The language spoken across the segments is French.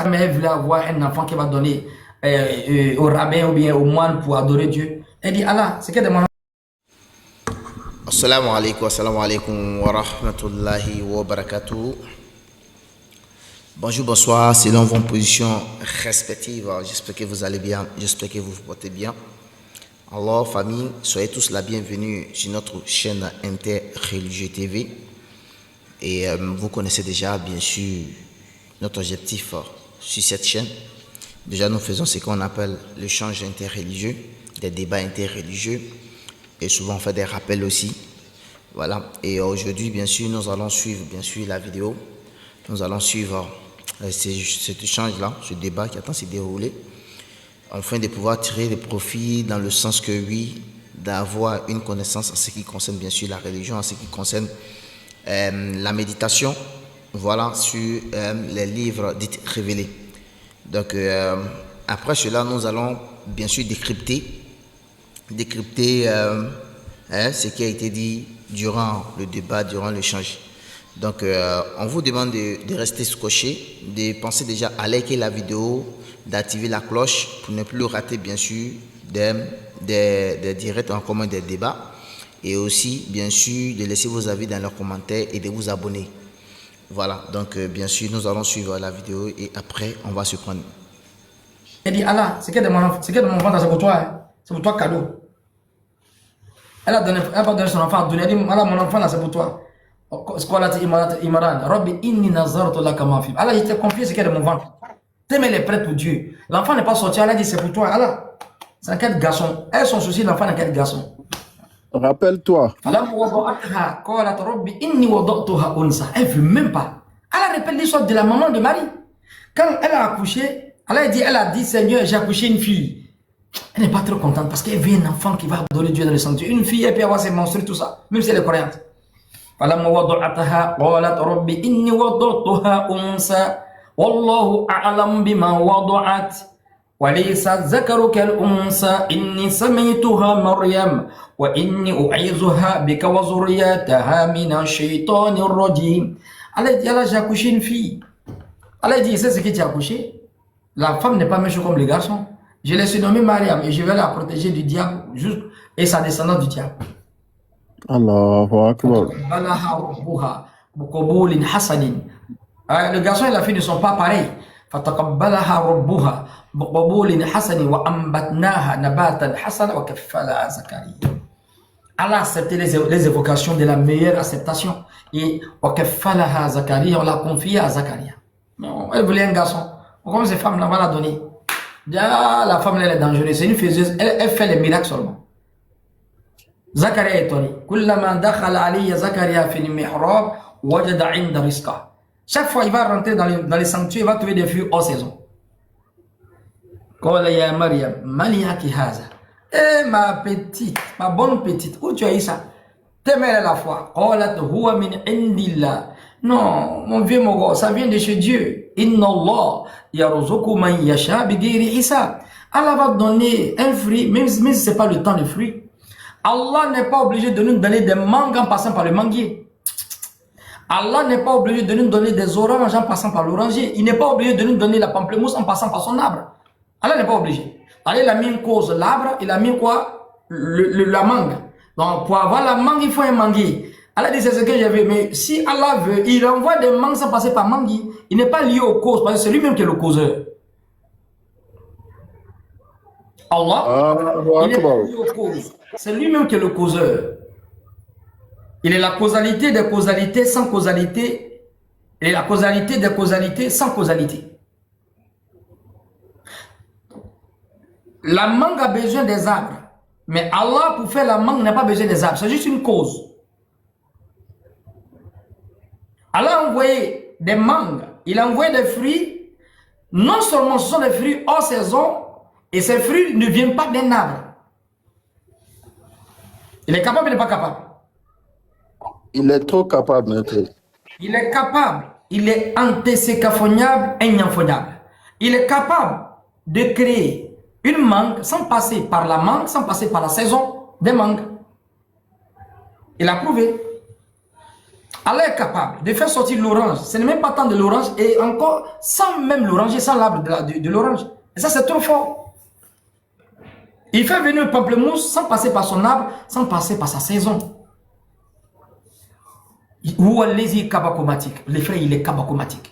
sa mère voulait avoir un enfant qui va donner au rabbin ou bien au moine pour adorer Dieu. Elle dit Allah, c'est qu'elle demande. Assalamu alaikum wa rahmatullahi wa barakatuh. Bonjour, bonsoir, selon vos positions respectives. J'espère que vous allez bien, j'espère que vous vous portez bien. Alors, famille, soyez tous la bienvenue sur notre chaîne Interreligieux TV. Et vous connaissez déjà, bien sûr, notre objectif sur cette chaîne. Déjà, nous faisons ce qu'on appelle l'échange interreligieux, des débats interreligieux. Et souvent, on fait des rappels aussi. Voilà. Et aujourd'hui, bien sûr, nous allons suivre, bien sûr, la vidéo. Nous allons suivre cet échange-là, ce débat qui attend de se dérouler, afin de pouvoir tirer des profits dans le sens que, oui, d'avoir une connaissance en ce qui concerne, bien sûr, la religion, en ce qui concerne la méditation, voilà, sur les livres dits révélés. Donc, après cela, nous allons, bien sûr, décrypter ce qui a été dit durant le débat, durant l'échange. Donc, on vous demande de rester scotché, de penser déjà à liker la vidéo, d'activer la cloche pour ne plus rater, bien sûr, des directs en commun des débats. Et aussi, bien sûr, de laisser vos avis dans leurs commentaires et de vous abonner. Voilà, donc, bien sûr, nous allons suivre la vidéo et après, on va se prendre. Elle dit Allah, c'est qu'elle demande mon enfant, c'est pour toi, hein. C'est pour toi cadeau. Elle va donner son enfant à donner. Elle dit, Allah, mon enfant là, c'est pour toi. Rabbi inni nazartu laka ma fi. Allah, je t'ai confié ce qu'il y a de mon ventre. T'aimes les prêtres pour Dieu. L'enfant n'est pas sorti. Allah dit, c'est pour toi. Allah, c'est un quel garçon. Elle, son souci, l'enfant n'est quel garçon. Rappelle-toi. Elle ne veut même pas. Elle répète l'histoire de la maman de Marie. Quand elle a accouché, elle a dit, Seigneur, j'ai accouché une fille. Elle n'est pas trop contente parce qu'elle veut un enfant qui va adorer Dieu dans le sanctuaire. Une fille, elle peut avoir ses monstres, tout ça, même si elle est croyante. فلما وضعتها قالت رب إني وضعتها أنثى والله أعلم بما وضعت وليس الذكر كالأنثى إني سميتها مريم وإني أعيذها بك وذريتها من الشيطان الرجيم. Allah dit, Allah, j'ai accouché une fille. Allah dit, c'est ce que tu as accouché. La femme n'est pas méchante comme les garçons. Je l'ai surnommée Mariam et je vais la protéger du diable et sa descendance du diable. Allahu Akbar. Le garçon et la fille ne sont pas pareils. Allah a accepté les évocations de la meilleure acceptation. Et on l'a confié à Zacharia. Elle voulait un garçon. Comme ces femmes-là, on va la donner. La femme, elle est dangereuse. C'est une faiseuse. Elle fait les miracles seulement. Zacharia est étonné. Chaque fois, il va rentrer dans les sanctuaires, il va trouver des fruits hors saison. Eh, ma petite, ma bonne petite, où tu as eu ça? T'es mère à la foi. Non, mon vieux Mogo, ça vient de chez Dieu. Inna Allah yarzuqu man yasha bighairi hisab. Allah va donner un fruit, même si ce n'est pas le temps de fruit. Allah n'est pas obligé de nous donner des mangues en passant par le manguier. Allah n'est pas obligé de nous donner des oranges en passant par l'oranger. Il n'est pas obligé de nous donner la pamplemousse en passant par son arbre. Allah n'est pas obligé. Allah, il a mis une cause, l'arbre, il a mis quoi? La mangue. Donc, pour avoir la mangue, il faut un manguier. Allah dit, c'est ce que j'ai vu. Mais si Allah veut, il envoie des mangues sans passer par manguier. Il n'est pas lié aux causes, parce que c'est lui-même qui est le causeur. Allah, il n'est pas lié aux causes. C'est lui-même qui est le causeur. Il est la causalité des causalités sans causalité. Il est la causalité des causalités sans causalité. La mangue a besoin des arbres. Mais Allah, pour faire la mangue, n'a pas besoin des arbres. C'est juste une cause. Allah a envoyé des mangues. Il a envoyé des fruits. Non seulement ce sont des fruits hors saison. Et ces fruits ne viennent pas d'un arbre. Il est capable ou il n'est pas capable? Il est trop capable, maître. Il est capable. Il est antécécaphoniable et ignaphoniable. Il est capable de créer une mangue sans passer par la mangue, sans passer par la saison des mangues. Il a prouvé. Allah est capable de faire sortir l'orange. Ce n'est même pas tant de l'orange et encore sans même l'oranger, sans l'arbre de l'orange. Et ça, c'est trop fort. Il fait venir le pamplemousse sans passer par son arbre, sans passer par sa saison. Ou les kabakomatique. Les frères, il est kabakomatique.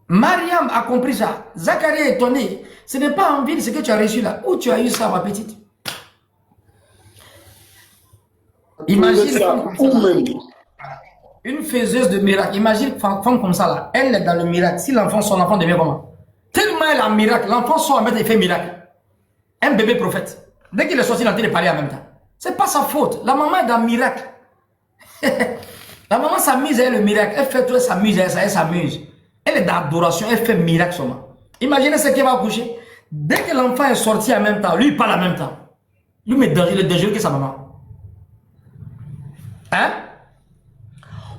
Mariam a compris ça. Zacharie est étonné. Ce n'est pas en ville ce que tu as reçu là. Où tu as eu ça, ma petite? Imagine une faiseuse de miracle. Imagine une femme comme ça là. Elle est dans le miracle. Si l'enfant, son enfant devient comment? Tellement elle a un miracle. L'enfant sort en fait et fait miracle. Un bébé prophète. Dès qu'il est sorti, il a de parler en même temps. C'est pas sa faute. La maman est dans le miracle. La maman s'amuse, elle le miracle. Elle fait tout, elle s'amuse, elle s'amuse. Elle est dans l'adoration, elle fait miracle seulement. Imaginez ce qu'elle va accoucher. Dès que l'enfant est sorti en même temps, lui il parle en même temps. Lui il est dangereux que sa maman. Hein?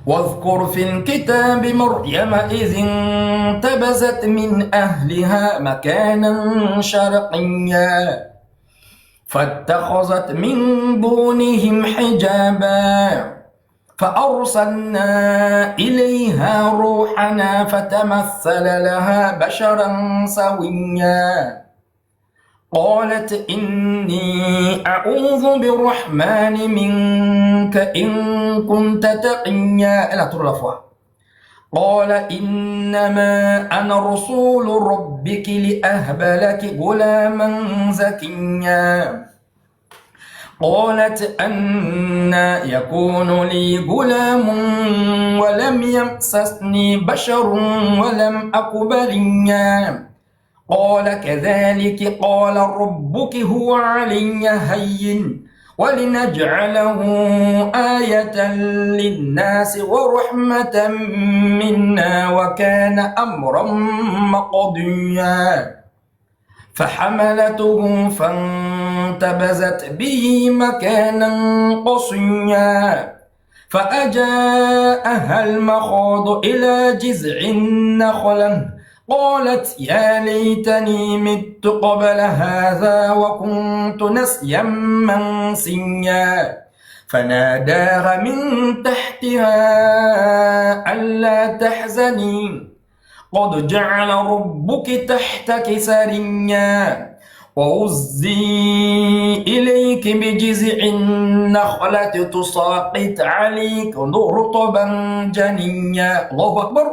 واذكر في الكتاب مريم إذ انتبذت من أهلها مكانا شرقيا فاتخذت من دونهم حجابا فأرسلنا إليها روحنا فتمثل لها بشرا سويا قالت إني أعوذ بالرحمن منك إن كنت تقيا. Elle a trop la foi. قال إنما أنا رسول ربك لأهب لك غلاما زكيا. قالت أنى يكون لي غلام ولم يمسسني بشر ولم أك بغيا. قال كذلك قال ربك هو علي هين ولنجعله آية للناس ورحمة منا وكان أمرا مقضيا. فحملته فانتبذت به مكانا قصيا فأجاءها المخاض إلى جذع النخلة قالت يا ليتني مت قبل هذا وكنت نسيا منسيا. فناداها من تحتها ألا تحزني قد جعل ربك تحتك سريا وهزي إليك بجذع النخلة تساقط عليك رطبا جنيا. الله أكبر.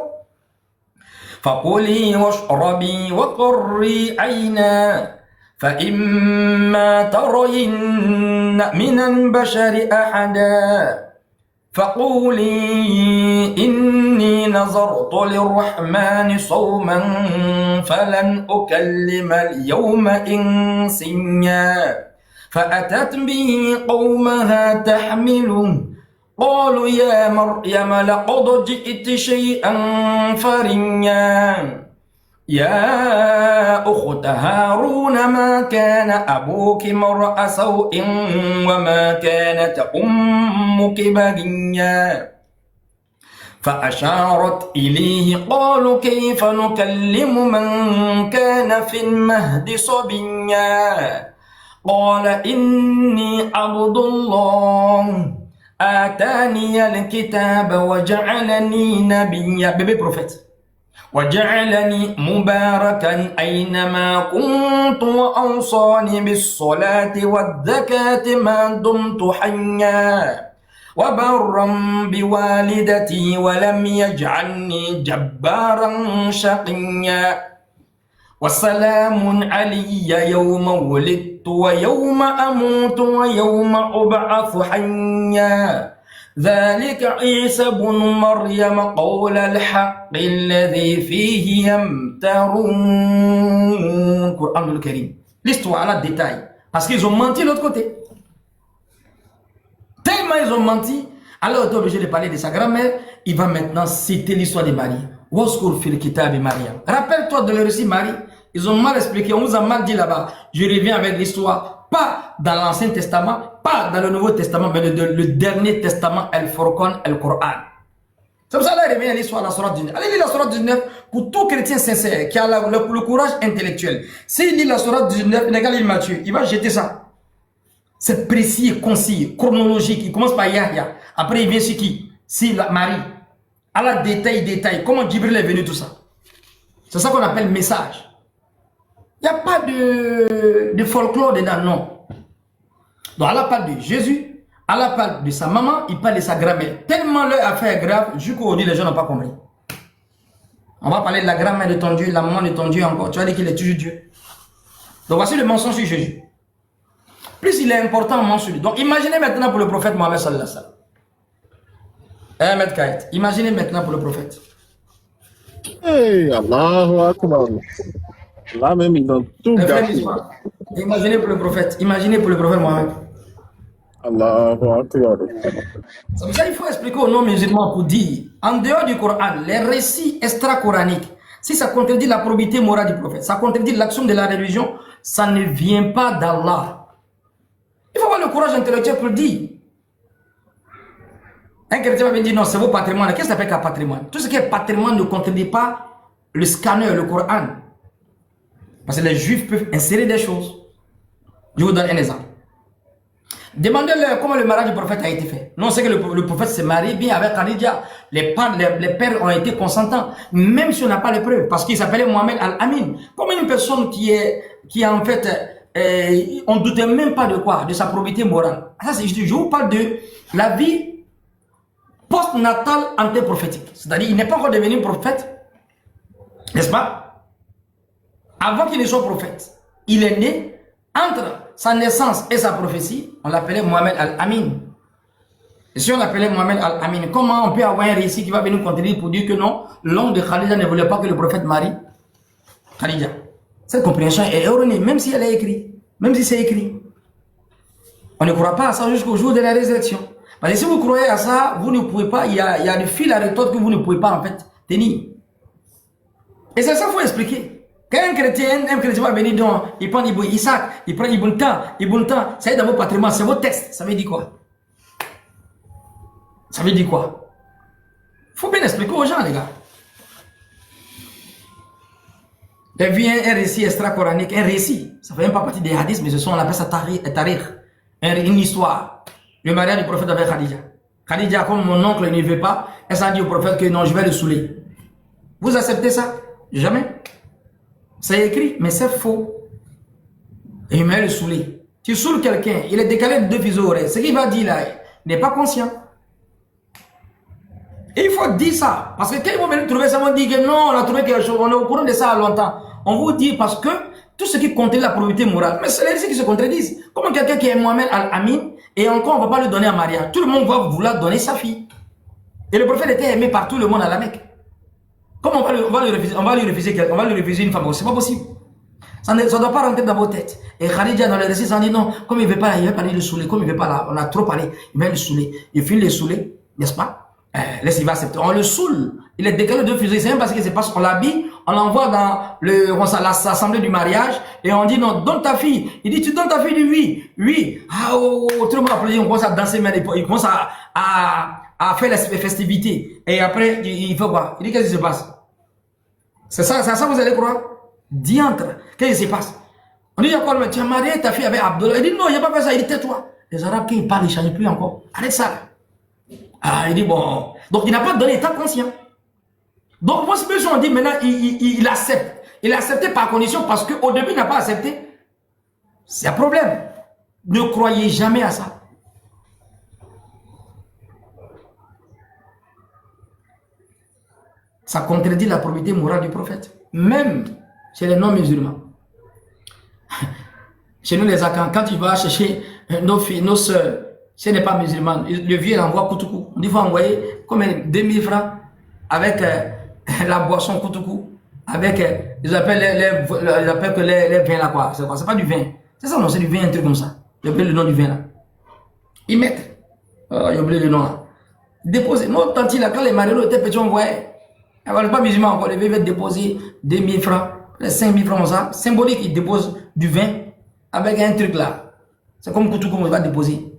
فكلي واشربي وقري عينا فإما ترين من البشر أحدا فقولي إني نظرت للرحمن صوما فلن أكلم اليوم إنسيا. فأتت به قومها تحمله قالوا يا مريم لقد جئت شيئا فريا. يا أخت هارون ما كان أبوك امرأ سوء وما كانت أمك بغيا. فأشارت إليه قالوا كيف نكلم من كان في المهد صبيا. قال إني عبد الله آتاني الكتاب وجعلني نبيا. بيبي بروفيت. وجعلني مباركا أينما كنت وأوصاني بالصلاة والزكاة ما دمت حيا وبرا بوالدتي ولم يجعلني جبارا شقيا. وسلام علي يوم ولدت ويوم أموت ويوم أبعث حيا. ذلك عيسى بن مريم قول الحق الذي فيه يمترون. Coran le Karim. L'histoire là détail parce qu'ils ont menti de l'autre côté. Tellement ils ont menti, alors il est obligé de parler de sa grand-mère. Il va maintenant citer l'histoire de Marie. Waskur fil kitab Maryam. Rappelle-toi de le récit Marie. Ils ont mal expliqué, on vous a mal dit là-bas. Je reviens avec l'histoire, pas dans l'Ancien Testament, pas dans le Nouveau Testament, mais le dernier Testament, Al-Furqan, Al-Qur'an. C'est pour ça qu'il revient à l'histoire de la Sourate 19. Allez lire la Sourate 19 pour tout chrétien sincère qui a le courage intellectuel. S'il lit la Sourate 19, il m'a tué, il va jeter ça. C'est précis et concis, chronologique. Il commence par Yahya. Après, il vient sur qui? si Marie, Allah détaille comment Djibril est venu, tout ça. C'est ça qu'on appelle message. Il n'y a pas de folklore dedans, non. Donc Allah parle de Jésus, Allah parle de sa maman, il parle de sa grand-mère. Tellement leur affaire est grave, jusqu'aujourd'hui les gens n'ont pas compris. On va parler de la grand-mère de ton Dieu, la maman de ton Dieu encore. Tu vas dire qu'il est toujours Dieu. Donc voici le mensonge sur Jésus. Plus il est important, moins sur lui. Donc imaginez maintenant pour le prophète Mohammed sallallahu alayhi wa sallam. Ahmed Kaït, imaginez maintenant pour le prophète. Hey, Allahu Akbar. Là même, ils ont tout gâché. Imaginez pour le prophète. Imaginez pour le prophète Mohammed. Allahu Akbar. C'est pour ça qu'il faut expliquer aux non-musulmans pour dire, en dehors du Coran, les récits extra-coraniques, si ça contredit la probité morale du prophète, ça contredit l'action de la religion, ça ne vient pas d'Allah. Il faut avoir le courage intellectuel pour le dire. Un chrétien va me dire non, c'est vos patrimoines. Qu'est-ce que ça fait qu'un patrimoine? Tout ce qui est patrimoine ne contredit pas le scanner, le Coran. Parce que les juifs peuvent insérer des choses. Je vous donne un exemple. Demandez-leur comment le mariage du prophète a été fait. Non, c'est que le prophèt s'est marié bien avec Khadija. Les pères ont été consentants, même si on n'a pas les preuves, parce qu'il s'appelait Mohamed Al-Amin. Comme une personne qui en fait, on ne doutait même pas de quoi, de sa probité morale. Ça, je vous parle de la vie post-natale antéprophétique. C'est-à-dire, il n'est pas encore devenu prophète, n'est-ce pas? Avant qu'il ne soit prophète, il est né. Entre sa naissance et sa prophétie, on l'appelait Mohamed Al-Amin. Et si on l'appelait Mohamed Al-Amin, comment on peut avoir un récit qui va venir contredire pour dire que non, l'homme de Khadija ne voulait pas que le prophète marie Khadija? Cette compréhension est erronée, même si elle est écrite, même si c'est écrit. On ne croit pas à ça jusqu'au jour de la résurrection. Parce que si vous croyez à ça, vous ne pouvez pas, il y a des fils à retordre que vous ne pouvez pas en fait tenir. Et c'est ça qu'il faut expliquer. Quand un chrétien va venir, donc, il prend Ibn Isaac, il prend Ibn Tan, c'est dans vos patrimoines, c'est vos textes. Ça veut dire quoi? Ça veut dire quoi? Il faut bien expliquer aux gens, les gars. Il vient un récit extra-coranique, un récit. Ça ne fait même pas partie des hadiths, mais ce sont, on appelle ça tariq, une histoire. Le mariage du prophète avec Khadija. Khadija, comme mon oncle ne veut pas, elle s'est dit au prophète que non, je vais le saouler. Vous acceptez ça? Jamais. C'est écrit, mais c'est faux. Et il met le saouler. Tu saoules quelqu'un, il est décalé de 2 fuseaux horaires. Ce qu'il va dire là, il n'est pas conscient. Et il faut dire ça. Parce que quand ils vont venir trouver ça, ils vont dire que non, on a trouvé quelque chose, on est au courant de ça longtemps. On vous dit parce que tout ce qui contredit la probité morale, mais c'est les récits qui se contredisent. Comme quelqu'un qui est Mohamed Al-Amin, et encore on ne va pas le donner à mariage. Tout le monde va vouloir donner sa fille. Et le prophète était aimé par tout le monde à la Mecque. Comment on va lui refuser une femme? C'est pas possible. Ça ne doit pas rentrer dans vos têtes. Et Khadija dans les récits, ça dit non, comme il ne veut pas, le saouler, comme il ne veut pas là, on a trop parlé, il va le saouler. Il finit le saouler, n'est-ce pas? Laisse, il va accepter. On le saoule. Il est décalé de fusée. C'est même parce que c'est parce qu'on l'habille, on l'envoie dans l'assemblée du mariage, et on dit non, donne ta fille. Il dit, tu donnes ta fille? Il dit oui, oui. Ah, tout le monde applaudit, on commence à danser, mais il commence à faire les festivités. Et après, il fait quoi? Il dit, qu'est-ce qui se passe? C'est ça que vous allez croire? Diantre. Qu'est-ce qui se passe? On dit, mais tu as marié ta fille avec Abdullah. Il dit, non, il n'a pas fait ça. Il dit, tais-toi. Les Arabes, quand ils parlent, ils ne changent plus encore. Arrête ça. Ah, il dit, bon. Donc, il n'a pas donné état conscient. Donc, moi, ce on dit, maintenant, il accepte. Il a accepté par condition parce qu'au début, il n'a pas accepté. C'est un problème. Ne croyez jamais à ça. Ça contredit la probité morale du prophète. Même chez les non-musulmans. Chez nous, les Akans, quand tu vas chercher nos filles, nos soeurs, si elle n'est pas musulmane, le vieux l'envoie Koutoukou. On dit qu'il faut envoyer comme 2000 francs avec la boisson Koutoukou. Avec, ils appellent les vins là quoi. C'est quoi? C'est pas du vin. C'est ça, non, c'est du vin, un truc comme ça. J'ai oublié le nom du vin là. Ils mettent. J'ai oublié le nom là. Déposer. Non, tant là, quand les marélos étaient petits, on voyait. Elle n'est pas musulman encore, le vieux va déposer 2000 francs, les 5000 francs, ça. Symbolique, il dépose du vin avec un truc là. C'est comme Koutoukou, il va déposer.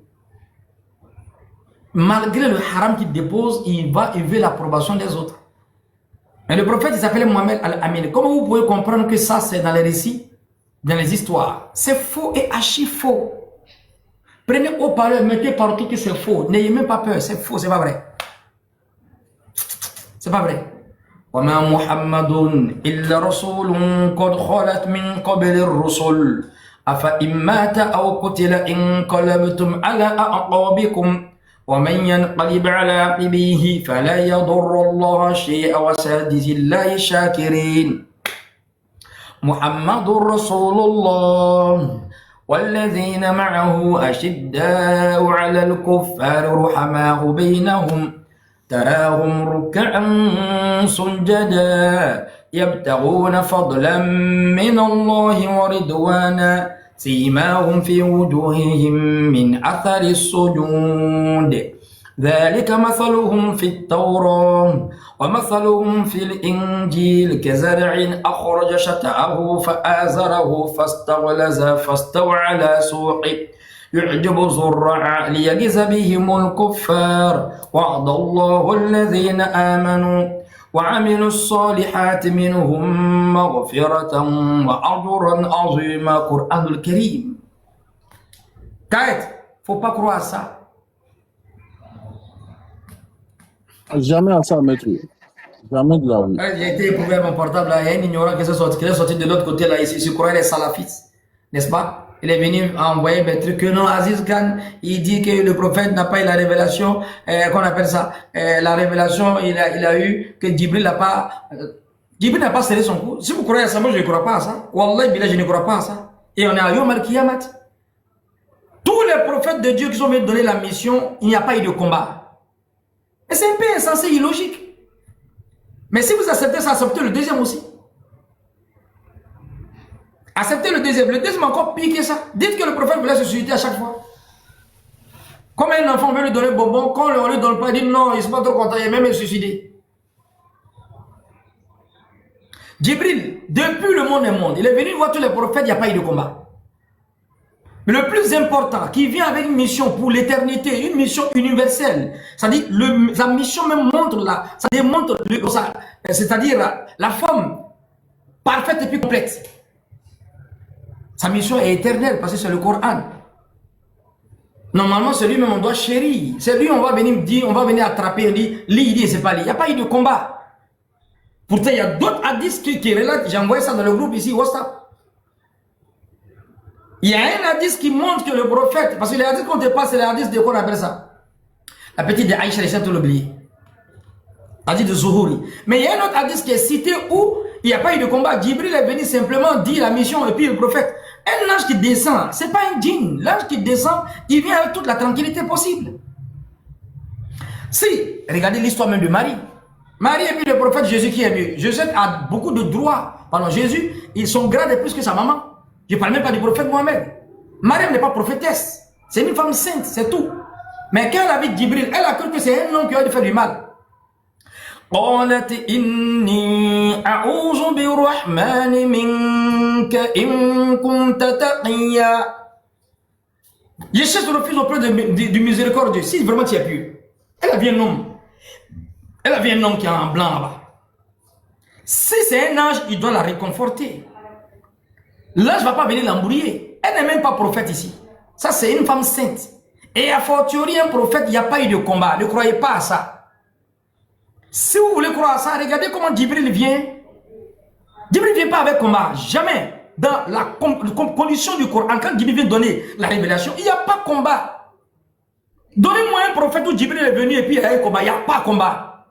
Malgré le haram qu'il dépose, il va élever l'approbation des autres. Mais le prophète, il s'appelait Mohamed Al-Amin. Comment vous pouvez comprendre que ça, c'est dans les récits, dans les histoires? C'est faux et archi faux. Prenez au parleur, mettez partout que c'est faux. N'ayez même pas peur, c'est faux, c'est pas vrai. C'est pas vrai. وما محمد إلا رسول قد خلت من قبل الرسل أفإن مات أو قتل انقلبتم على أعقابكم ومن ينقلب على عقبيه فلا يضر الله شيئا وسيجزي الله الشاكرين محمد رسول الله والذين معه أشداء على الكفار رحماء بينهم تراهم ركعا سجدا يبتغون فضلا من الله ورضوانا سيماهم في وجوههم من أثر السجود ذلك مثلهم في التوراة ومثلهم في الإنجيل كزرع أخرج شطأه فآزره فاستغلظ فاستوى على سوقه يعجب الزراع ليغيظ بهم الكفار وعد الله الذين آمنوا وعملوا الصالحات منهم مغفرة وأجرا عظيما. Coran al-Karim. Kayet, faut pas croire à ça. Jamais à ça, maître. Jamais de la vie. J'ai été éprouvé à mon portable, là, il y a un ignorant qui est sorti de l'autre côté, là, ici, il se croyait les salafistes, n'est-ce pas? Il est venu envoyer des trucs que non, Aziz Khan, il dit que le prophète n'a pas eu la révélation, qu'on appelle ça, la révélation, il a eu, que Djibril n'a pas, Djibril n'a pas serré son cou. Si vous croyez à ça, moi je ne crois pas à ça. Wallah, billah, je ne crois pas à ça. Et on est à Yom al-Kiyamat. Tous les prophètes de Dieu qui sont venus donner la mission, il n'y a pas eu de combat. Et c'est un peu insensé, illogique. Mais si vous acceptez ça, acceptez le deuxième aussi. Acceptez le deuxième. Le deuxième encore pire que ça. Dites que le prophète voulait se suicider à chaque fois. Comme un enfant veut lui donner bonbon, quand on lui donne pas, il dit non, il ne se pas trop content, il est même suicidé. Djibril, depuis le monde est monde, il est venu voir tous les prophètes, il n'y a pas eu de combat. Mais le plus important, qui vient avec une mission pour l'éternité, une mission universelle, c'est-à-dire sa mission même montre là, ça démontre, c'est-à-dire la forme parfaite et puis complète. Sa mission est éternelle parce que c'est le Coran. Normalement, c'est lui-même on doit chérir. C'est lui on va venir dire, on va venir attraper, on dit, il dit, c'est pas lui. Il n'y a pas eu de combat. Pourtant, il y a d'autres hadiths qui relatent. J'ai envoyé ça dans le groupe ici, WhatsApp. Il y a un hadith qui montre que le prophète, parce que les hadiths qu'on dépasse, c'est les hadiths de quoi on appelle ça? La petite de Aïcha, les tout l'oublier. Hadith de Zuhuri. Mais il y a un autre hadith qui est cité où il n'y a pas eu de combat. Djibril est venu simplement dire la mission et puis le prophète. Un ange qui descend, ce n'est pas un djinn. L'ange qui descend, il vient avec toute la tranquillité possible. Si, regardez l'histoire même de Marie. Marie et puis le prophète Jésus qui est mieux. Jésus a beaucoup de droits. Pardon, Jésus, son grade est plus que sa maman. Je ne parle même pas du prophète Mohamed. Marie n'est pas prophétesse. C'est une femme sainte, c'est tout. Mais quand elle a vu Djibril, elle a cru que c'est un homme qui a dû faire du mal. قالت إني أعوذ بالرحمن منك إن كنت تقيا. Je cherche refuge auprès du miséricordieux. Si vraiment tu es pur. Elle a vu un homme. Elle a vu un homme qui est en blanc là-bas. Si c'est un ange, il doit la réconforter. L'ange ne va pas venir l'embrouiller. Elle n'est même pas prophète ici. Ça, c'est une femme sainte. Et à fortiori, un prophète, il n'y a pas eu de combat. Ne croyez pas à ça. Si vous voulez croire à ça, regardez comment Djibril vient. Djibril ne vient pas avec combat. Jamais. Dans la condition du Coran, quand Djibril vient donner la révélation, il n'y a pas combat. Donnez-moi un prophète où Djibril est venu et puis il y a un combat. Il n'y a pas combat.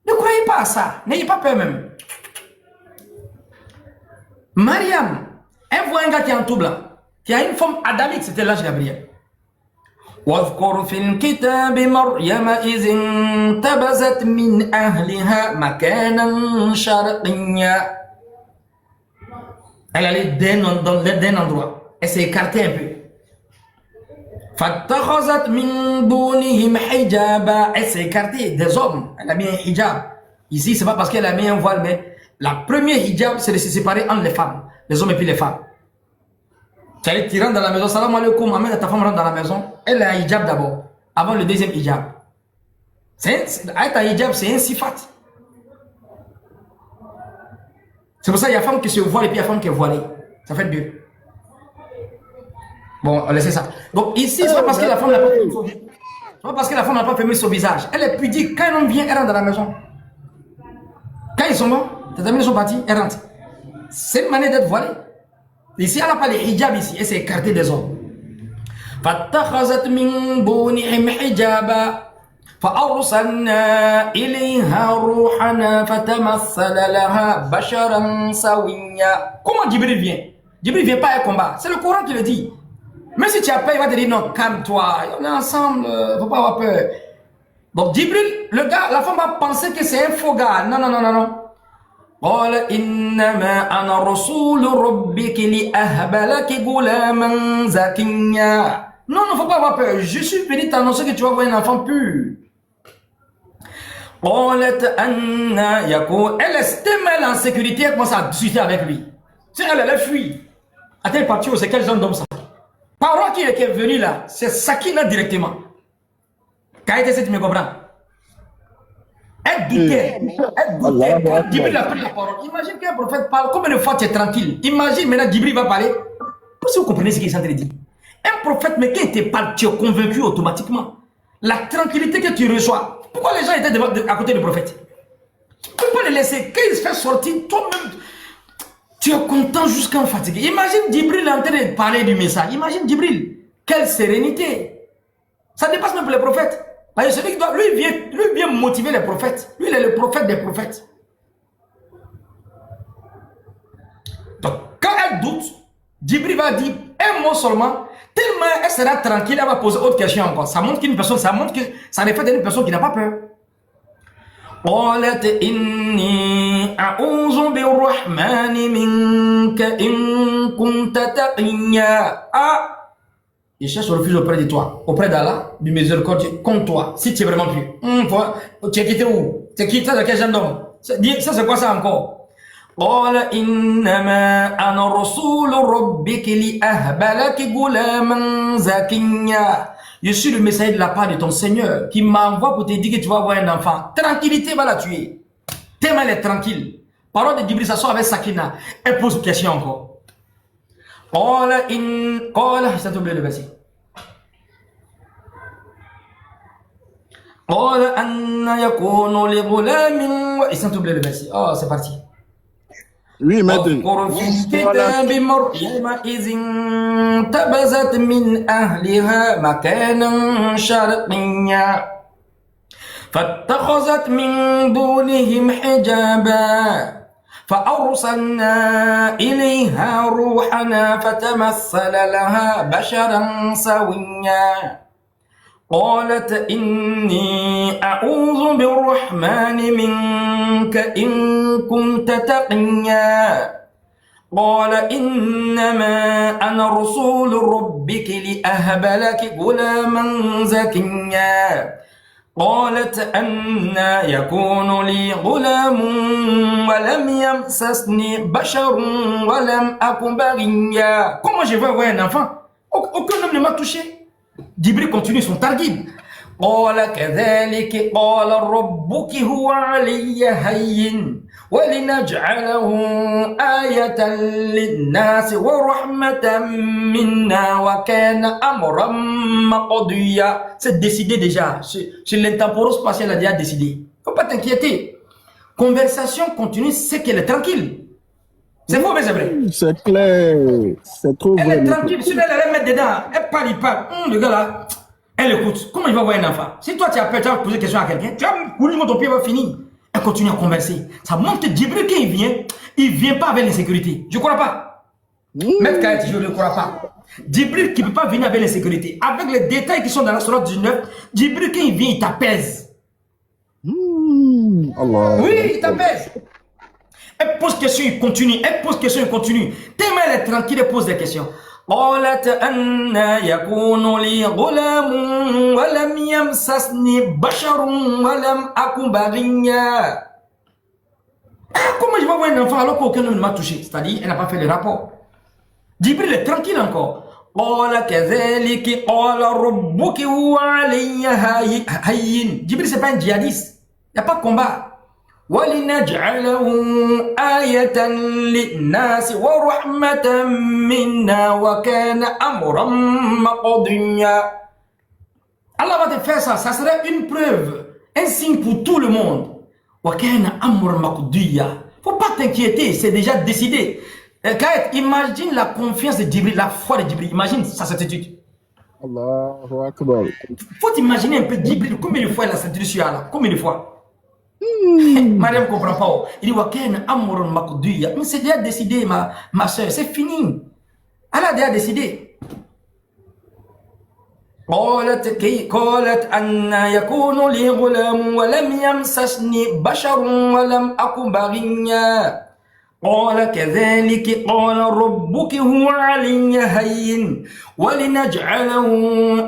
Ne croyez pas à ça. N'ayez pas peur même. Mariam, elle voit un gars qui est en tout blanc, qui a une forme adamique, c'était l'ange Gabriel. واذكر في الكتاب مريم إذ انتبذت من أهلها مكانا شرقيا. Elle allait d'un endroit. Elle s'est écartée un peu. فاتخذت من دونهم حجابا. Elle s'est écartée des hommes. Elle a mis un hijab. Ici, c'est pas parce qu'elle a mis un voile, mais la première hijab, c'est de se séparer entre les femmes, les hommes et puis les femmes. C'est-à-dire, tu rentres dans la maison, salam alaikum, amène ta femme rentre dans la maison, elle a un hijab d'abord, avant le deuxième hijab. Avec un hijab, c'est un sifat. C'est pour ça qu'il y a femme qui se voile et puis il y a femme qui est voilée. Ça fait deux. Bon, on laisse ça. Donc ici, c'est pas parce que la femme n'a pas fermé son visage. C'est pas parce que la femme n'a pas fermé son visage. Elle est pudique. Quand un homme vient, elle rentre dans la maison. ils sont morts, tes amis sont partis, elle rentre. C'est une manière d'être voilée. Ici, elle n'a pas les hijab ici, elle s'est écartée des hommes. فاتخذت من دونهم حجابا فأرسلنا إليها روحنا فتمثل لها بشرا سويا. Comment Djibril vient? Djibril vient pas à un combat, c'est le Coran qui le dit. Même si tu as peur, il va te dire non, calme-toi, on est ensemble, faut pas avoir peur. Donc Djibril, le gars, la femme va penser que c'est un faux gars. Non, non, non, non, non. قال إنما أنا رسول ربك لأهب لك غلاما زكيا. Non, non, faut pas avoir peur. Je suis venu t'annoncer que tu vas voir un enfant pur. قالت أن يكون. Elle était mal en sécurité, elle commence à discuter avec lui. C'est elle, elle fuit. À tel parti, c'est quel genre d'homme ça? Parole qui est venu là, c'est Sakina directement. Quand elle était, tu me comprends? Elle doutait. Elle doutait. Quand Djibril a pris la parole, imagine qu'un prophète parle, combien de fois tu es tranquille? Imagine maintenant Djibril va parler. Si vous comprenez ce qu'il est en train de dire. Un prophète, mais quand il te parle, tu es convaincu automatiquement. La tranquillité que tu reçois. Pourquoi les gens étaient à côté du prophète? Tu ne peux pas les laisser. Quand il se fait sortir, toi-même, tu es content jusqu'à fatigué. Imagine Djibril en train de parler du message. Imagine Djibril. Quelle sérénité. Ça dépasse même pour les prophètes. Parce que celui qui doit, lui vient motiver les prophètes. Lui, il est le prophète des prophètes. Donc, quand elle doute, Djibril va dire un mot seulement. Tellement elle sera tranquille, elle va poser autre question encore. Ça montre qu'une personne, ça montre que ça reflète d'une personne qui n'a pas peur. قالت إني أعوذ بالرحمن منك إن كنت تقيا. Ah, il cherche refuge auprès de toi, auprès d'Allah, du miséricordieux, contre toi, si tu es vraiment pur. Tu es quitté où? Tu es quitté de quel genre d'homme? Ça c'est quoi ça encore? قال إنما أنا رسول ربك لأهب لك غلاما زكيا. Je suis le messager de la part de ton Seigneur qui m'envoie pour te dire que tu vas avoir un enfant. Tranquillité va la tuer. Tellement elle est tranquille. Parole de Djibril s'assoit avec Sakina. Elle pose une question encore. Ça t'oublie le verset. قال أن يكون لغلام. Il s'est oublié le verset. Oh, c'est parti. Oui, maintenant. واذكر في الكتاب مريم إذ انتبذت من أهلها مكانا شرقيا فاتخذت من دونهم حجابا فأرسلنا إليها روحنا فتمثل لها بشرا سويا قالت إني أعوذ بالرحمن منك إن كنت تقيا قال إنما أنا رسول ربك لأهب لك غلاما زكيا قالت أنا يكون لي غلام ولم يمسسني بشر ولم أك بغيا. Comment je vais avoir un enfant? Aucun homme ne m'a touché. Djibril continue son targib. قال كذلك قال ربك هو علي هين ولنجعله آية للناس ورحمة منا وكان أمرا مقضيا. C'est décidé déjà. Sur l'intemporel spatial, elle a déjà décidé. Faut pas t'inquiéter. Conversation continue, c'est qu'elle est tranquille. C'est faux, mais c'est vrai. C'est clair. C'est trop vrai. Elle est tranquille. Si elle allait mettre dedans, elle parle, il parle. Le gars là, elle écoute. Comment il va voir un enfant? Si toi tu as peur, tu vas poser des questions à quelqu'un, tu vas courir ton pied, va finir. Elle continue à converser. Ça montre que Djibril, quand il vient pas avec l'insécurité. Je ne crois pas. Maître Kayet, je ne le crois pas. Djibril qui ne peut pas venir avec l'insécurité. Avec les détails qui sont dans la sourate 19, Djibril, quand il vient, il t'apaise. Allah. Oui, il t'apaise. Elle pose question, il continue. Elle pose question, il continue. Tellement elle est tranquille, elle pose des questions. قالت أن يكون لي غلام ولم يمسسني بشر ولم أك بغيا. Comment je vais avoir un enfant alors qu'aucun homme ne m'a touché? C'est-à-dire, elle n'a pas fait le rapport. Djibril est tranquille encore. قال كذلك قال ربك هو علي هين. Djibril, c'est pas un djihadiste. Il n'y a pas de combat. وَلِنَجْعَلَهُ آيَةً لِلنَّاسِ وَرَحْمَةً مِنَّا وَكَانَ أَمْرًا مَقْضِيًّا. Allah va te faire ça. Ça serait une preuve, un signe pour tout le monde. وَكَانَ أَمْرًا مَقْضِيًّا. Faut pas t'inquiéter, c'est déjà décidé. Imagine la confiance de Djibril, la foi de Djibril. Imagine sa certitude. Allahu Akbar. Faut t'imaginer un peu Djibril, combien de fois il a certitude sur Allah? Combien de fois? Mariam ne comprend pas. Il dit وَكَانَ أَمْرًا مَقْضِيًّا. Mais c'est déjà décidé, ma soeur, c'est fini. Allah a déjà décidé. قالت أن يكون لي غلام ولم يمسسني بشر ولم أك بغيا قال كذلك قال ربك هو علي هين ولنجعله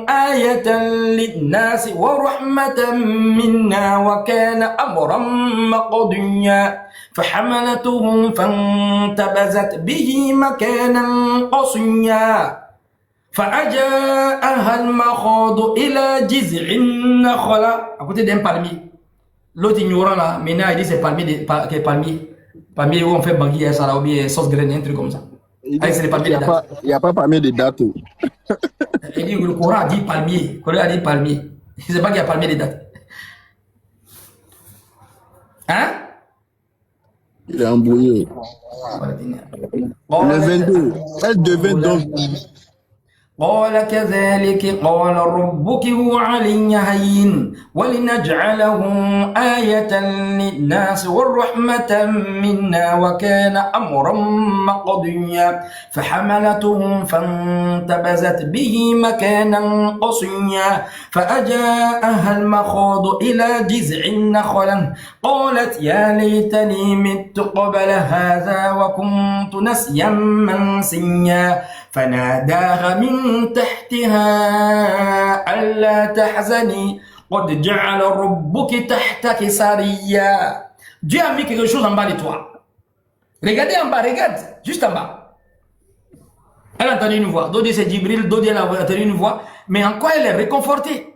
آية للناس ورحمة منا وكان أمرا مقضيا فحملته فانتبذت به مكانا قصيا فأجاءها المخاض إلى جذع النخلة à côté d'un palmier. L'autre ignorant là, maintenant il dit c'est palmier. Palmier où on fait bagui, ça là, ou bien sauce graine, un truc comme ça. Allez, c'est les palmiers de date. Il n'y a pas palmier de date. Il dit le Coran a dit palmier. Le Coran a dit palmier. Je ne sais pas qu'il y a palmier de date. Hein? Il est embrouillé. Le 22. Elle devait donc. قال كذلك قال ربك هو علي هين ولنجعله آية للناس والرحمة منا وكان أمرا مقضيا فحملته فانتبذت به مكانا قصيا فأجاءها المخاض إلى جذع النخلة قالت يا ليتني مت قبل هذا وكنت نسيا منسيا فناداها من تحتها ألا تحزني قد جعل ربك تحتك سريا. Dieu a mis quelque chose en bas de toi. Regardez en bas, regarde, juste en bas. Elle a entendu une voix. D'autres disent c'est Djibril, d'autres elle a entendu une voix. Mais en quoi elle est réconfortée?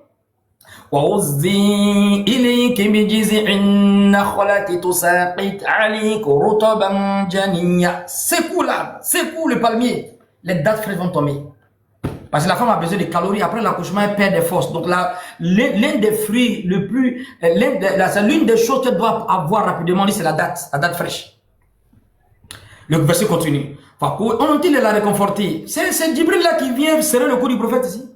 وَوُزِّي إِلَيْكِ بِجِذِعِ النَّخْلَةِ تُسَاقِطْ عَلَيْكَ رُطَبًا جَنِيًّا. Secoue là, secoue le palmier. Les dates fraîches vont tomber. Parce que la femme a besoin de calories. Après l'accouchement, elle perd des forces. Donc là, l'un des fruits le plus... l'une des choses qu'elle doit avoir rapidement, c'est la date fraîche. Le verset continue. On dit qu'il l'a réconforté. C'est Djibril là qui vient serrer le cou du prophète ici.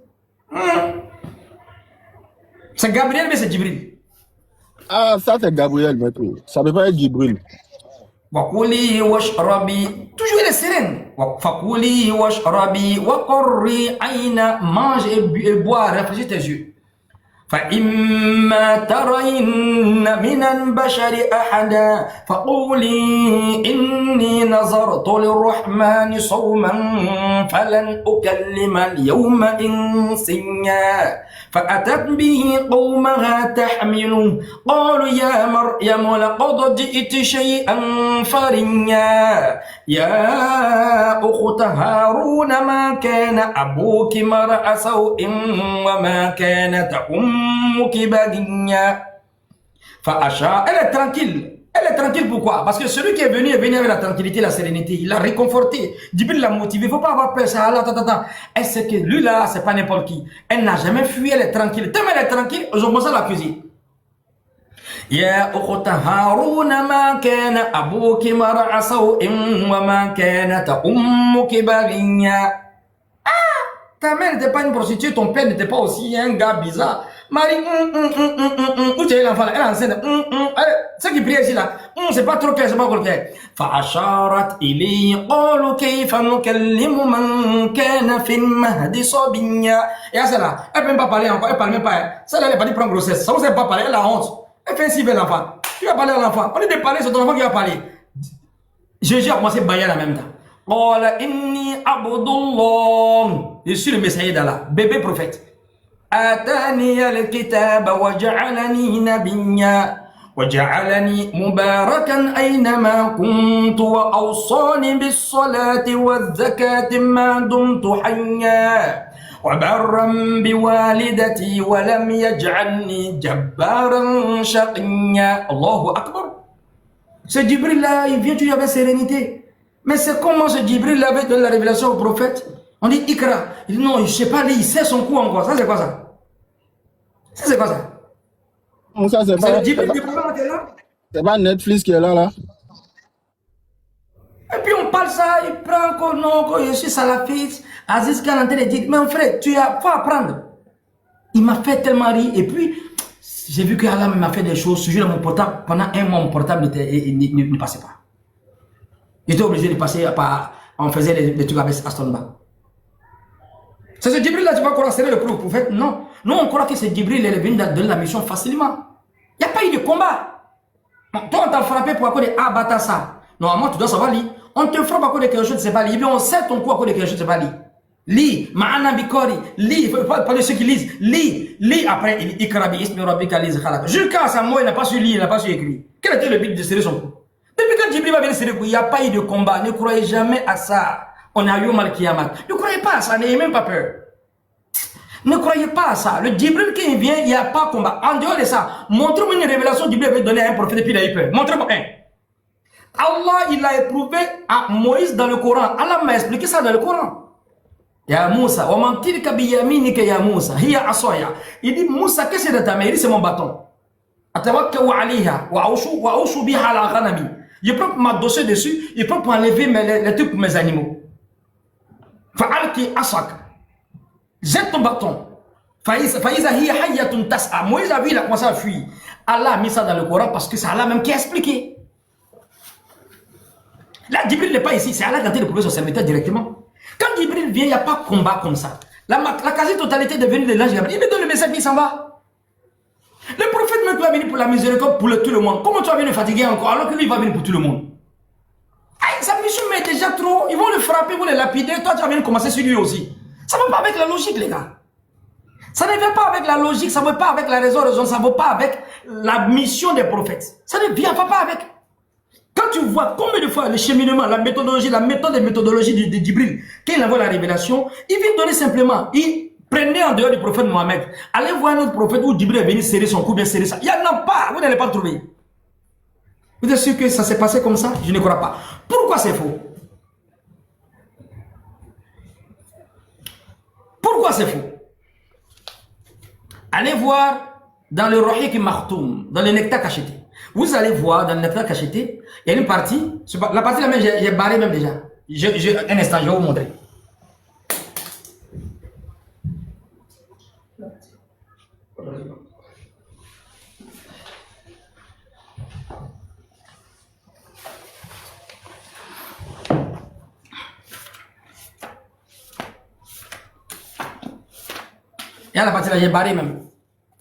C'est Gabriel, mais c'est Djibril. Ah, ça c'est Gabriel, maître. Ça ne peut pas être Djibril. وَكُلِي وَاشْرَبِي. Toujours il est sereine. فَكُلِي وَاشْرَبِي وَقَرِّي عَيْنَ. Mange et bois, réfléchis tes yeux. فَإِمَّا تَرَيْنَّ مِنَ الْبَشَرِ أَحَدًا فَقُولِي إِنِّي نَظَرْتُ لِلرَّحْمَنِ صَوْمًا فَلَنْ أُكَلِّمَ الْيَوْمَ إِنسِيًّا فأتت به قومها تحمله قالوا يا مريم لقد جئت شيئا فريا يا أخت هارون ما كان أبوك امرأ سوء وما كانت أمك بغيا فأشار. Elle est tranquille. Elle est tranquille, pourquoi? Parce que celui qui est venu avec la tranquillité, la sérénité. Il l'a réconforté. Djibril l'a motivé. Il ne faut pas avoir peur. Ça, attends. Elle sait que lui là, c'est pas n'importe qui. Elle n'a jamais fui, elle est tranquille. Tellement elle est tranquille, ils ont commencé à l'accuser. Ya ukhta Haruna ma kana abuki mar'a saw'in wa ma kanat ummuki baghiya. Ta mère n'était pas une prostituée, ton père n'était pas aussi un gars bizarre. Marie, où tu es l'enfant là? Elle est enceinte. Ce qui prie ici là, c'est pas trop clair, c'est pas trop clair. فأشارت إليه قالوا كيف نكلم من كان في المهد صبيا. Et à celle-là, elle ne peut même pas parler encore, elle ne parle même pas. Celle-là, elle n'est pas dit prendre grossesse. Ça ne sait pas parler, elle a honte. Elle fait ainsi vers l'enfant. Tu vas parler à l'enfant. On est de parler, c'est ton enfant qui va parler. Jésus a commencé à bailler en même temps. قال إني عبد الله. Je suis le messager d'Allah, bébé prophète. آتاني الكتاب وجعلني نبيا وجعلني مباركا أينما كنت وأوصاني بالصلاة والزكاة ما دمت حيا وبرا بوالدتي ولم يجعلني جبارا شقيا. الله أكبر. Ce Djibril là, il vient toujours avec sérénité. Mais c'est comment ce Djibril avait donné la révélation au prophète? On dit Ikra. Il dit non, je ne sais pas lire, il sait son coup encore. Ça c'est quoi ça? Ça c'est quoi ça? Ça c'est le Djibril du prophète là? C'est pas Netflix qui est là, là. Et puis on parle ça, il prend encore, non, que je suis salafiste. Aziz Khan en train de dire, mais mon frère, faut apprendre. Il m'a fait tellement rire. Et puis, j'ai vu que Allah m'a fait des choses. Ce jour-là, mon portable, pendant un mois, mon portable ne passait pas. J'étais obligé de passer par. On faisait les trucs avec Astonba. C'est ce Djibril-là, tu vas croire c'est le prophète? Non. Nous, on croit que c'est Djibril, il est venu donner la mission facilement. Il n'y a pas eu de combat. Toi, on t'a frappé pour accorder Abata ça. Normalement, tu dois savoir lire. On te frappe à cause de quelque chose, c'est pas lire. On sait ton coup à cause de quelque chose, c'est pas lire. Lis, Ma'ana Bikori, lis, il faut pas de ceux qui lisent. Lis, après, Ikrabi, Ismi Rabbika, lis, Khalak. Jusqu'à sa mort, il n'a pas su lire, il n'a pas su écrire. Quel était le but de serrer son cou? Depuis quand Djibril va venir serrer le cou, il n'y a pas eu de combat. Ne croyez jamais à ça. On a eu mal Kiyamat. Ne croyez pas à ça, n'ayez même pas peur. Ne croyez pas à ça. Le Djibril qui vient, il n'y a pas de combat. En dehors de ça, montrez-moi une révélation que Djibril avait donnée à un prophète et puis il a eu peur. Montrez-moi un. Allah, il a éprouvé à Moïse dans le Coran. Allah m'a expliqué ça dans le Coran. Ya Moussa, wa man tilka bi yaminika ya Moussa, hiya asaya. Il dit Moussa, qu'est-ce que c'est de ta main? Il dit c'est mon bâton. Atawakkau alayha wa aushu biha ala ghanami. Je prends ma dossier dessus, je prends pour enlever les trucs pour mes animaux. Fa'alki asak. Jette ton bâton. Faïza hiya hayyatun tas'a. Moïse a vu, il a commencé à fuir. Allah a mis ça dans le Coran parce que c'est Allah même qui a expliqué. Là, Djibril n'est pas ici, c'est Allah qui a été le premier son serviteur directement. Quand Djibril vient, il n'y a pas de combat comme ça. La quasi-totalité est devenue de l'ange Gabriel. Il me donne le message, il s'en va. Le prophète même va venir pour la miséricorde pour tout le monde. Comment tu vas venir fatiguer encore alors que lui il va venir pour tout le monde? Aïe, sa mission est déjà trop. Ils vont le frapper, ils vont le lapider. Toi, tu vas venir commencer sur lui aussi. Ça ne va pas avec la logique, les gars. Ça ne vient pas avec la logique, ça ne va pas avec la raison, ça ne va pas avec la mission des prophètes. Ça ne vient pas avec. Quand tu vois combien de fois le cheminement, la méthodologie, la méthode et méthodologie de Djibril, quand il envoie la révélation, il vient donner simplement, il prenait en dehors du prophète Mohammed, allez voir notre prophète où Djibril est venu serrer son cou, bien serrer ça. Il n'y en a pas, vous n'allez pas le trouver. Vous êtes sûr que ça s'est passé comme ça? Je ne crois pas. Pourquoi c'est faux? Pourquoi c'est faux? Allez voir dans le Rahiq Makhtoum, dans le nectar cacheté. Vous allez voir dans le nectar cacheté, il y a une partie, la partie là même, j'ai barré même déjà. Un instant, je vais vous montrer. Il y a la partie là, j'ai barré même.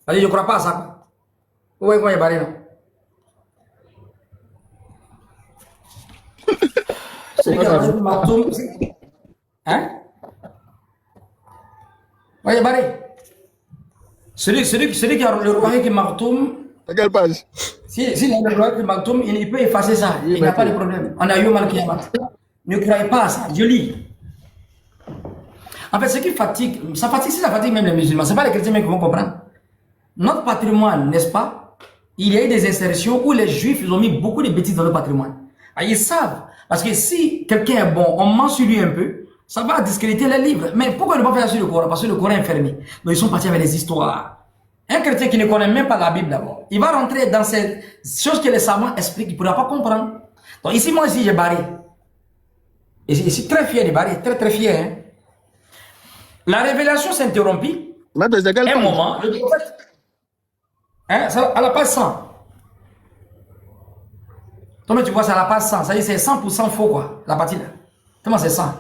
Je ne crois pas à ça. Vous voyez quoi, j'ai barré là? Hein? Voyez, barré. Celui qui a le roi qui Maktoum. À quelle page? Si il a le roi qui Maktoum, il peut effacer ça. Il n'y a pas de problème. On a eu mal qui ne croyez pas à ça. Je lis. En fait, ce qui fatigue, ça fatigue même les musulmans. Ce n'est pas les chrétiens qui vont comprendre. Notre patrimoine, n'est-ce pas? Il y a eu des insertions où les juifs ils ont mis beaucoup de bêtises dans le patrimoine. Ah, ils savent. Parce que si quelqu'un est bon, on ment sur lui un peu, ça va discréditer les livres. Mais pourquoi ne pas faire ça sur le Coran? Parce que le Coran est fermé. Donc ils sont partis avec les histoires. Un chrétien qui ne connaît même pas la Bible d'abord, il va rentrer dans ces choses que les savants expliquent, il ne pourra pas comprendre. Donc ici, moi aussi, j'ai barré. Et je suis très fier de barrer, très très fier. Hein? La révélation s'interrompit. Un moment, le prophète, hein, à la page 100. Comment tu vois ça à la page 100? Ça dit c'est 100% faux quoi, la partie là. Comment c'est 100?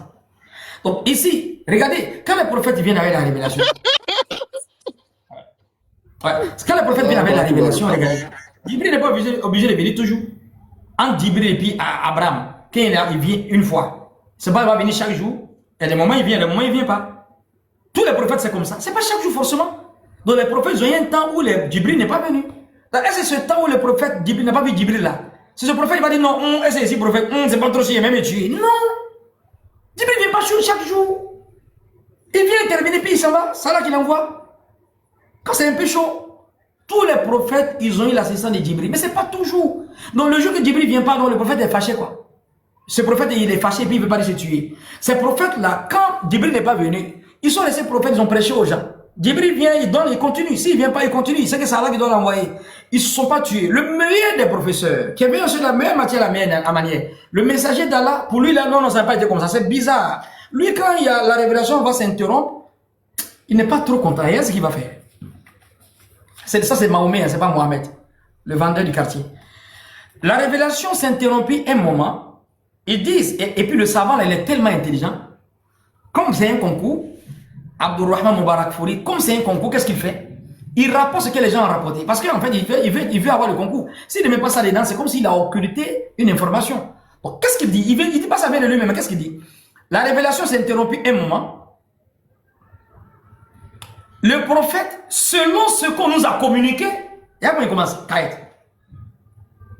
Donc ici, regardez, quand le prophète vient avec la révélation. Ouais, quand le prophète vient avec la révélation, regardez. Djibril n'est pas obligé de venir toujours. Entre Djibril et puis Abraham, quand il vient une fois. C'est pas qu'il va venir chaque jour. Et les moments il vient, les moments il vient pas. Tous les prophètes c'est comme ça. C'est pas chaque jour forcément. Donc les prophètes ils ont eu un temps où Djibril n'est pas venu. Est-ce que c'est ce temps où le prophète Djibril n'a pas vu Djibril là? Si ce prophète il va dire non, est-ce que c'est prophète, c'est pas trop si il même tué. Non. Djibril ne vient pas chaque jour. Il vient terminer puis il s'en va. C'est là qu'il envoie. Quand c'est un peu chaud. Tous les prophètes, ils ont eu l'assistance de Djibril. Mais c'est pas toujours. Donc le jour que Djibril ne vient pas, donc le prophète est fâché quoi. Ce prophète il est fâché puis il ne veut pas se tuer. Ces prophètes là, quand Djibril n'est pas venu, ils sont restés prophètes, ils ont prêché aux gens. Djibril vient, il donne, il continue. S'il ne vient pas, il continue. Il sait que c'est Allah qui doit l'envoyer. Ils ne se sont pas tués. Le meilleur des professeurs, qui avait aussi la meilleure matière, la meilleure manière, le messager d'Allah, pour lui, là, non, ça n'a pas été comme ça. C'est bizarre. Lui, quand il y a la révélation va s'interrompre, il n'est pas trop content. Et ce qu'il va faire. Ça, c'est Mahomet, c'est pas Mohamed, le vendeur du quartier. La révélation s'interrompit un moment. Ils disent, et puis le savant, là, il est tellement intelligent. Comme c'est un concours, Abdurrahman Moubarak Fouri, comme c'est un concours, qu'est-ce qu'il fait? Il rapporte ce que les gens ont rapporté. Parce qu'en fait, il veut avoir le concours. S'il ne met pas ça dedans, c'est comme s'il a occulté une information. Donc, qu'est-ce qu'il dit? Il dit pas ça vient de lui-même, mais qu'est-ce qu'il dit? La révélation s'est interrompue un moment. Le prophète, selon ce qu'on nous a communiqué, et après il commence, Kaït.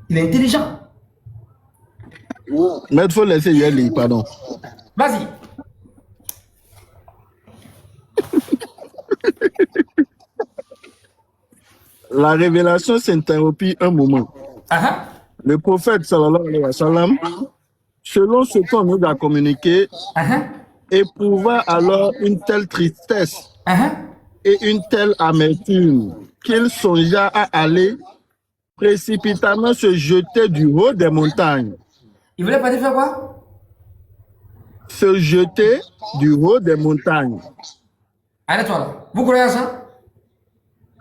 Il est intelligent. Mais il faut laisser Yeli, pardon. Vas-y. La révélation s'interrompit un moment. Le prophète, sallallahu alayhi wa sallam, selon ce qu'on nous a communiqué, éprouva alors une telle tristesse et une telle amertume qu'il songea à aller précipitamment se jeter du haut des montagnes. Il voulait pas dire faire quoi? Se jeter du haut des montagnes. Arrête-toi là. Vous croyez à ça?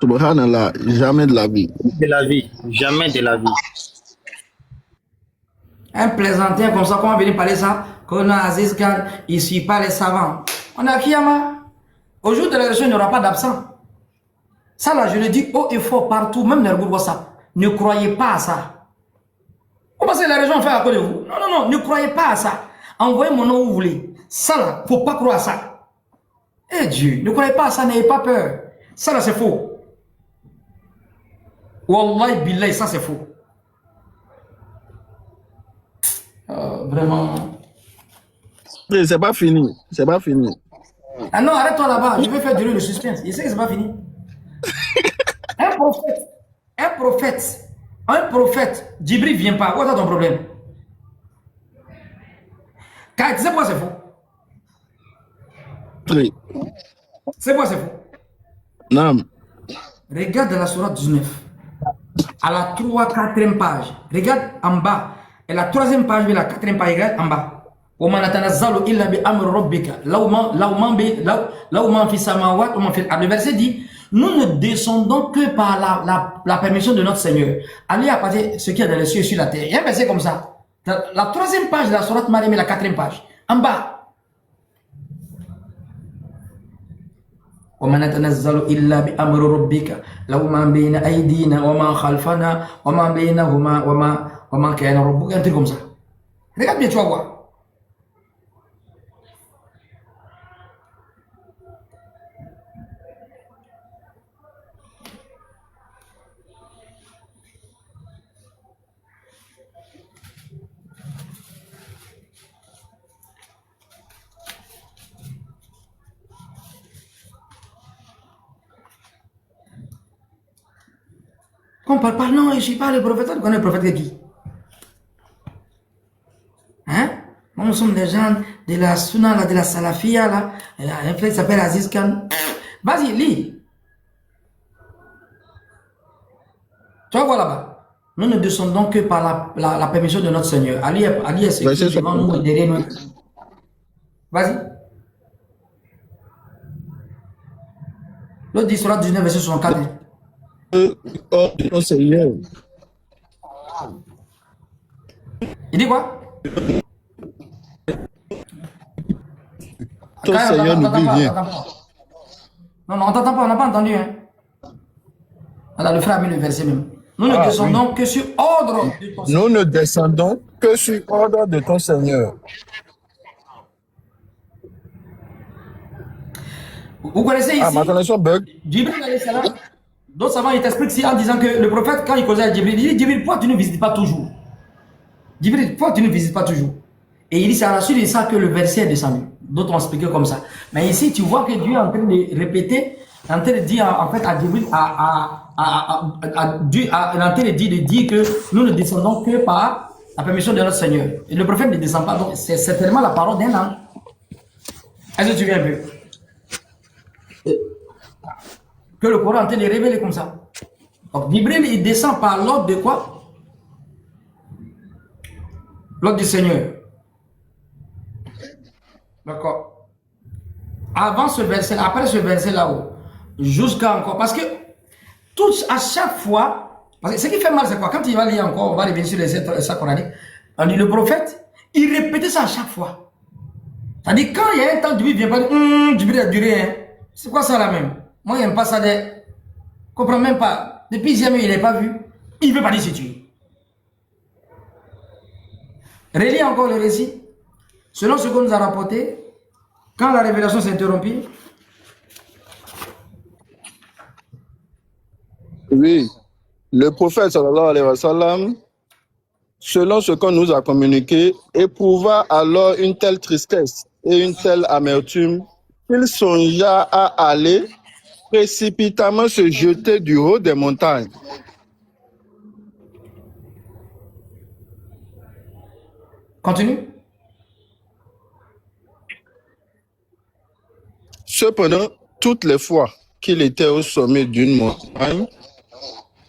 Subhanallah, jamais de la vie. De la vie, jamais de la vie. Un plaisantin comme ça, comment venir parler ça? Qu'on a Aziz Khan, il ne suit pas les savants. On a Kiyama. Au jour de la résurrection, il n'y aura pas d'absent. Ça là, je le dis haut et fort partout, même dans le groupe WhatsApp. Ne croyez pas à ça. Vous pensez que la région fait à cause de vous? Non, non, non, ne croyez pas à ça. Envoyez mon nom où vous voulez. Ça là, il ne faut pas croire à ça. Eh Dieu, ne croyez pas à ça, n'ayez pas peur. Ça là, c'est faux. Wallahi billahi, ça c'est faux. Vraiment. C'est pas fini. C'est pas fini. Ah non, arrête-toi là-bas. Je vais faire durer le suspense. Il sait que c'est pas fini. Un prophète, Djibril vient pas. Où est ton problème? Car tu sais pourquoi c'est faux? Oui. C'est pourquoi c'est faux? Non. Regarde la sourate 19. À la 3-4e page. Regarde en bas. Et la 3e page, mais la 4e page, regarde en bas. Le verset dit, nous ne descendons que par la permission de notre Seigneur. Allez à partir ce qui est dans les cieux et sur la terre. Il y a un verset comme ça. La 3e page de la sourate Mariam et la 4e page. En bas. وما نتنزل إلا بأمر ربك لو ما بين أيدينا وما خلفنا وما بينهما وما كان ربك. Un truc comme ça. Regarde bien, tu vas voir. On parle pas, non, je ne suis pas le prophète. Tu connais le prophète de qui? Hein? Nous sommes des gens de la Sunna, là, de la Salafia, là. Un frère qui s'appelle Aziz Khan. Vas-y, lis. Tu vas voir là-bas. Nous ne descendons que par la permission de notre Seigneur. Ali est ce qui est devant nous et derrière nous. Vas-y. L'autre dit sur la 19, verset 64. Ton Seigneur. Il dit quoi? Ton Seigneur nous dit rien. Non, non, on t'entend pas, on n'a pas entendu. Hein. Alors, le frère a mis le verset même. Nous ne descendons que sur ordre de ton Seigneur. Nous ne descendons que sur ordre de ton Seigneur. Vous connaissez ici? Ma connexion bug. Djibril alayhi salam. D'autres savants, ils t'expliquent ici en disant que le prophète, quand il causait à Djibril, il dit, Djibril, pourquoi tu ne visites pas toujours? Djibril, pourquoi tu ne visites pas toujours? Et il dit, c'est à la suite de ça que le verset est descendu. D'autres ont expliqué comme ça. Mais ici, tu vois que Dieu est en train de répéter, en train de dire en fait à Djibril, Dieu, en train de dire que nous ne descendons que par la permission de notre Seigneur. Et le prophète ne descend pas, donc c'est certainement la parole d'un an. Est-ce que tu viens un peu? Que le Coran est en train de révéler comme ça. Donc, Jibril, il descend par l'ordre de quoi? L'ordre du Seigneur. D'accord. Avant ce verset, après ce verset là-haut, jusqu'à encore. Parce que, à chaque fois, parce que ce qui fait mal, c'est quoi? Quand il va lire encore, on va revenir sur les versets coraniques, on dit le prophète, il répétait ça à chaque fois. C'est-à-dire, quand il y a un temps, Jibril vient pas dire, Jibril a duré, hein. C'est quoi ça là même? Moi, il n'aime pas ça. Je comprends même pas. Depuis jamais, il n'est pas vu. Il ne veut pas dire c'est tu. Relis encore le récit. Selon ce qu'on nous a rapporté, quand la révélation s'est interrompue. Oui, le prophète sallallahu alayhi wa sallam, selon ce qu'on nous a communiqué, éprouva alors une telle tristesse et une telle amertume qu'il songea à aller précipitamment se jeter du haut des montagnes. Continue. Cependant, toutes les fois qu'il était au sommet d'une montagne,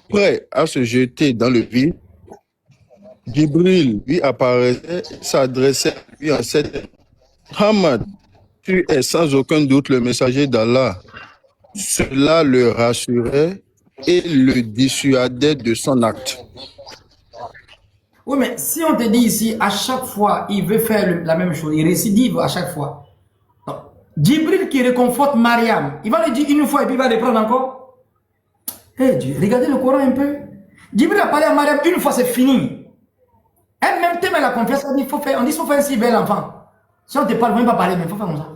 prêt à se jeter dans le vide, Jibril lui apparaissait, s'adressait à lui en ces termes. Hamad, tu es sans aucun doute le messager d'Allah. Cela le rassurait et le dissuadait de son acte. Oui, mais si on te dit ici, à chaque fois, il veut faire la même chose, il récidive à chaque fois. Donc, Jibril qui réconforte Mariam, il va le dire une fois et puis il va reprendre encore. Eh Dieu, regardez le Coran un peu. Jibril a parlé à Mariam une fois, c'est fini. Elle-même t'aime la confiance, on dit qu'il faut faire un si bel enfant. Si on te parle, même pas parler, mais il faut faire comme ça.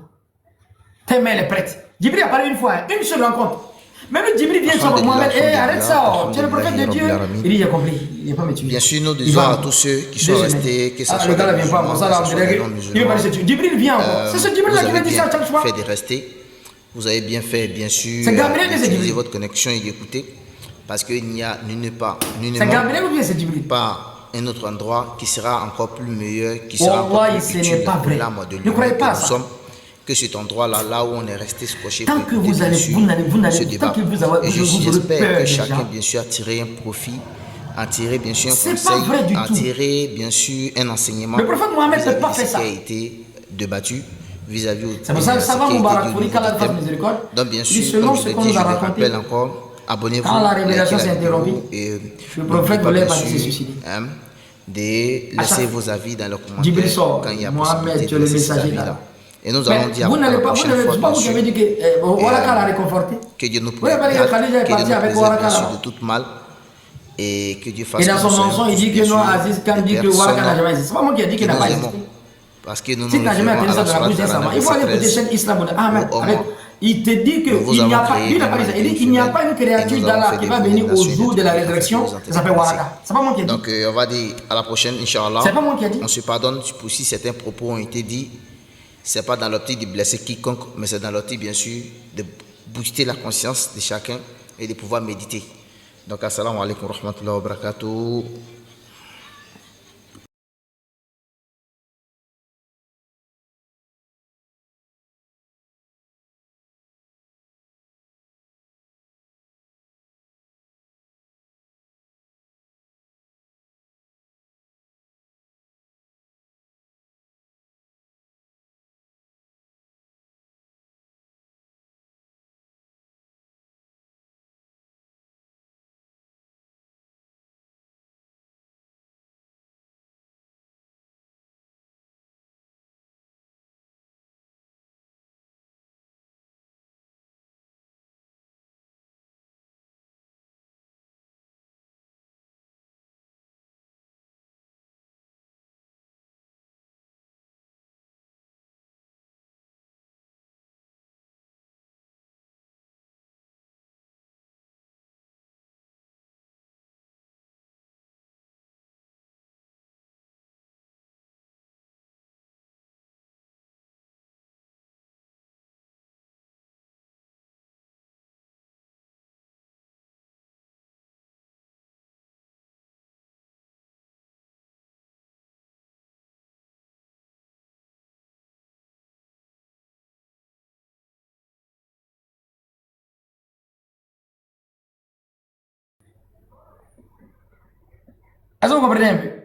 T'aimes, elle est prête. Jibril a parlé une fois, une seule rencontre. Même Jibril vient sur Mohamed, arrête ça, tu es le prophète de Dieu. Il dit, j'ai compris, il n'est pas me tuer. Bien sûr, nous disons à tous ceux qui sont restés, que ce soit le gars là vient pas, bon, ça là, il veut pas laisser tuer. Jibril vient encore. C'est ce Jibril là qui vient dire ça à chaque fois. Fait de rester. Vous avez bien fait, bien sûr, d'utiliser votre connexion et d'écouter. Parce qu'il n'y a nullement pas un autre endroit qui sera encore plus meilleur, qui sera encore plus utile pour l'âme de l'humain que nous sommes, que cet endroit-là, là où on est resté scotché. Tant que vous allez, tant que vous avez, j'espère que chacun, bien sûr, a tiré un profit, a tiré, bien sûr, un conseil, a tiré, bien sûr, un enseignement. Le prophète Mohamed n'a pas fait ça. Qui a été débattu vis-à-vis de c'est pour ça que ça va Moubarak Fouri, qu'Allah fasse miséricorde. Donc, bien sûr, comme je l'ai dit, je le rappelle encore, abonnez-vous. Quand la révélation s'est interrompue, le prophète voulait pas se suicider. De laisser vos avis dans le commentaire quand il y a Mohamed, tu es le messager là. Et nous allons dire vous n'allez pas, vous avez dit que Waraka l'a réconforté. Que Dieu nous protège de tout mal et que Dieu fasse. Et dans son mensonge, il dit que non, Aziz, quand il dit que Waraka n'a jamais existé. C'est pas moi qui ai dit qu'il n'a pas existé. Parce que nous si tu n'as jamais entendu ça dans la bouche d'un savant, il faut aller écouter chaîne Islam. Il te dit qu'il n'y a pas, il dit qu'il n'y a pas une créature d'Allah qui va venir au jour de la résurrection, ça s'appelle Waraka. C'est pas moi qui ai dit. Donc on va dire à la prochaine, Inch'Allah. C'est pas moi qui ai dit. On se pardonne pour si certains propos ont été dits. C'est pas dans l'optique de blesser quiconque, mais c'est dans l'optique, bien sûr, de booster la conscience de chacun et de pouvoir méditer. Donc, assalamu alaikum wa rahmatullahi wa barakatuh. Est-ce que vous comprenez un peu?